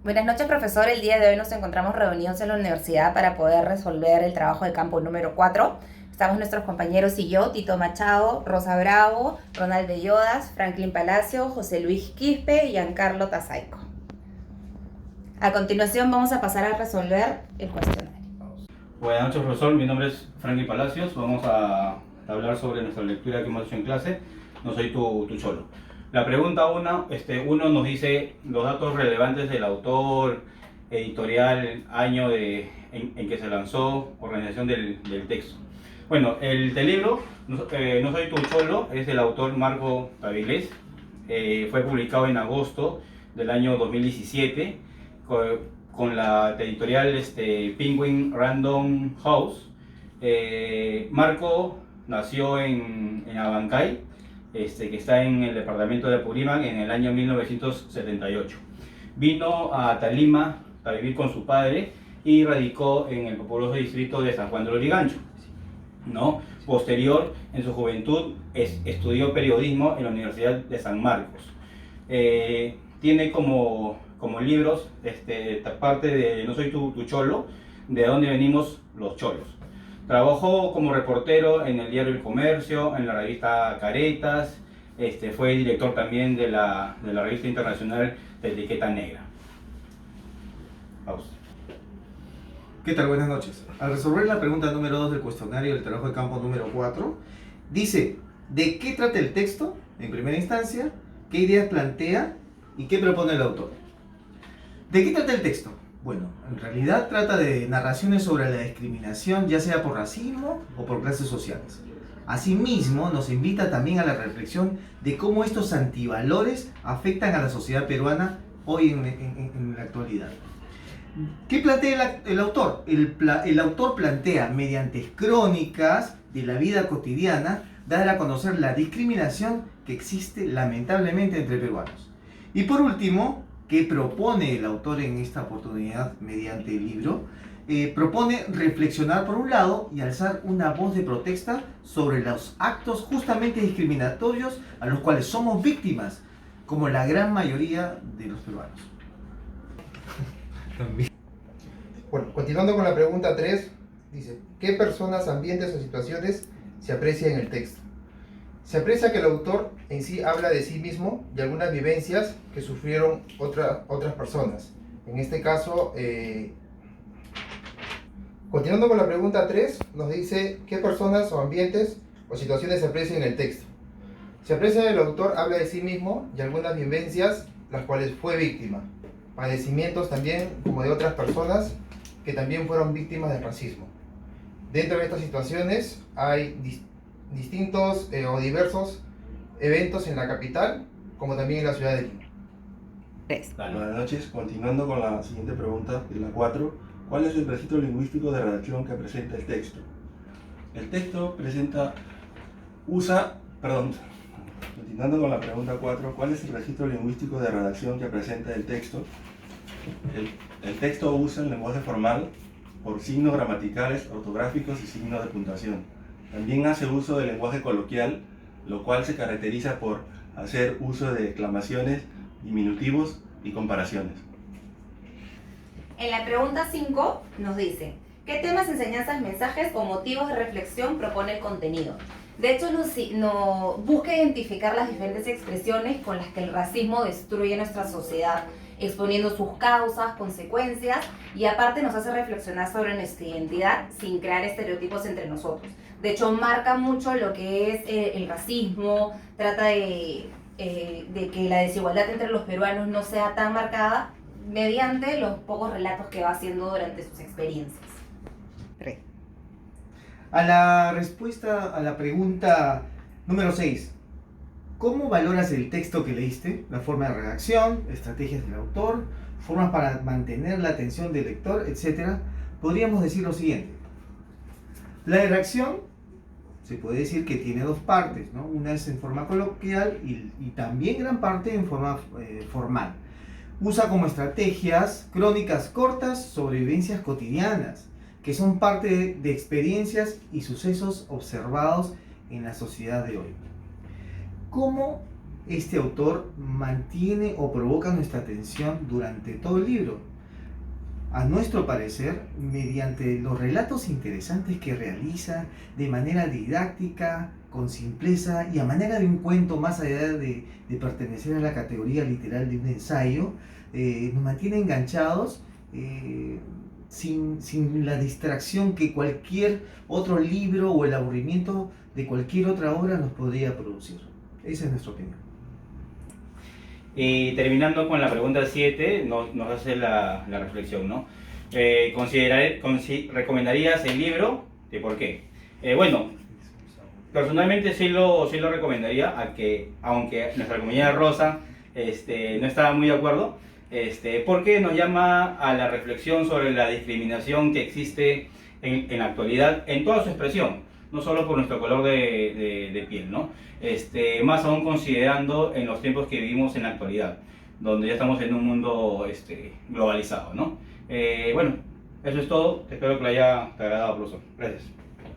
Buenas noches, profesor. El día de hoy nos encontramos reunidos en la universidad para poder resolver el trabajo de campo número 4. Estamos nuestros compañeros y yo, Tito Machado, Rosa Bravo, Ronald Bellodas, Franklin Palacio, José Luis Quispe y Giancarlo Tazaico. A continuación vamos a pasar a resolver el cuestionario. Buenas noches, profesor. Mi nombre es Franklin Palacios. Vamos a hablar sobre nuestra lectura que hemos hecho en clase. No soy tu cholo. La pregunta 1 nos dice los datos relevantes del autor, editorial, año en que se lanzó, organización del texto. Bueno, el libro, No soy tu cholo, es del autor Marco Tavilés. Fue publicado en agosto del año 2017 con la editorial Penguin Random House. Marco nació en Abancay, que está en el departamento de Apurímac, en el año 1978. Vino a Lima a vivir con su padre y radicó en el populoso distrito de San Juan de Lurigancho, ¿no? Posterior, en su juventud, estudió periodismo en la Universidad de San Marcos. Tiene como libros, parte de No soy tu cholo, de dónde venimos los cholos. Trabajó como reportero en el diario El Comercio, en la revista Caretas, fue director también de la revista internacional de Etiqueta Negra. Pausa. ¿Qué tal? Buenas noches. Al resolver la pregunta número 2 del cuestionario del trabajo de campo número 4, dice, ¿de qué trata el texto en primera instancia? ¿Qué ideas plantea? ¿Y qué propone el autor? ¿De qué trata el texto? Bueno, en realidad trata de narraciones sobre la discriminación, ya sea por racismo o por clases sociales. Asimismo, nos invita también a la reflexión de cómo estos antivalores afectan a la sociedad peruana hoy en la actualidad. ¿Qué plantea el autor? El autor plantea, mediante crónicas de la vida cotidiana, dar a conocer la discriminación que existe lamentablemente entre peruanos. Y por último, ¿qué propone el autor en esta oportunidad mediante el libro? Propone reflexionar por un lado y alzar una voz de protesta sobre los actos justamente discriminatorios a los cuales somos víctimas, como la gran mayoría de los peruanos. Bueno, continuando con la pregunta 3, dice, ¿qué personas, ambientes o situaciones se aprecia en el texto? Se aprecia que el autor en sí habla de sí mismo y algunas vivencias que sufrieron otras personas. En este caso, continuando con la pregunta 3, nos dice, ¿qué personas o ambientes o situaciones se aprecian en el texto? Se aprecia que el autor habla de sí mismo y algunas vivencias las cuales fue víctima. Padecimientos también como de otras personas que también fueron víctimas del racismo. Dentro de estas situaciones hay distintos o diversos eventos en la capital, como también en la ciudad de Lima. Buenas noches, continuando con la siguiente pregunta, de la 4, ¿cuál es el registro lingüístico de redacción que presenta el texto? El texto continuando con la pregunta 4, ¿cuál es el registro lingüístico de redacción que presenta el texto? El texto usa el lenguaje formal por signos gramaticales, ortográficos y signos de puntuación. También hace uso del lenguaje coloquial, lo cual se caracteriza por hacer uso de exclamaciones, diminutivos y comparaciones. En la pregunta 5 nos dice, ¿qué temas, enseñanzas, mensajes o motivos de reflexión propone el contenido? De hecho, nos busca identificar las diferentes expresiones con las que el racismo destruye nuestra sociedad, exponiendo sus causas, consecuencias, y aparte nos hace reflexionar sobre nuestra identidad sin crear estereotipos entre nosotros. De hecho, marca mucho lo que es el racismo, trata de que la desigualdad entre los peruanos no sea tan marcada mediante los pocos relatos que va haciendo durante sus experiencias. A la respuesta a la pregunta número 6, ¿cómo valoras el texto que leíste? La forma de redacción, estrategias del autor, formas para mantener la atención del lector, etc. Podríamos decir lo siguiente. La redacción se puede decir que tiene dos partes, ¿no? Una es en forma coloquial y también gran parte en forma formal. Usa como estrategias crónicas cortas sobre vivencias cotidianas, que son parte de experiencias y sucesos observados en la sociedad de hoy. ¿Cómo este autor mantiene o provoca nuestra atención durante todo el libro. A nuestro parecer, mediante los relatos interesantes que realiza de manera didáctica, con simpleza y a manera de un cuento, más allá de pertenecer a la categoría literal de un ensayo, nos mantiene enganchados sin la distracción que cualquier otro libro o el aburrimiento de cualquier otra obra nos podría producir. Esa es nuestra opinión. Y terminando con la pregunta 7, nos hace la reflexión, ¿no? ¿Recomendarías el libro? ¿Y por qué? Bueno, personalmente sí lo recomendaría, aunque nuestra compañera Rosa no estaba muy de acuerdo, porque nos llama a la reflexión sobre la discriminación que existe en la actualidad en toda su expresión, no solo por nuestro color de piel, ¿no? Más aún considerando en los tiempos que vivimos en la actualidad, donde ya estamos en un mundo globalizado, ¿no? Bueno, eso es todo. Espero que le haya agradado, profesor. Gracias.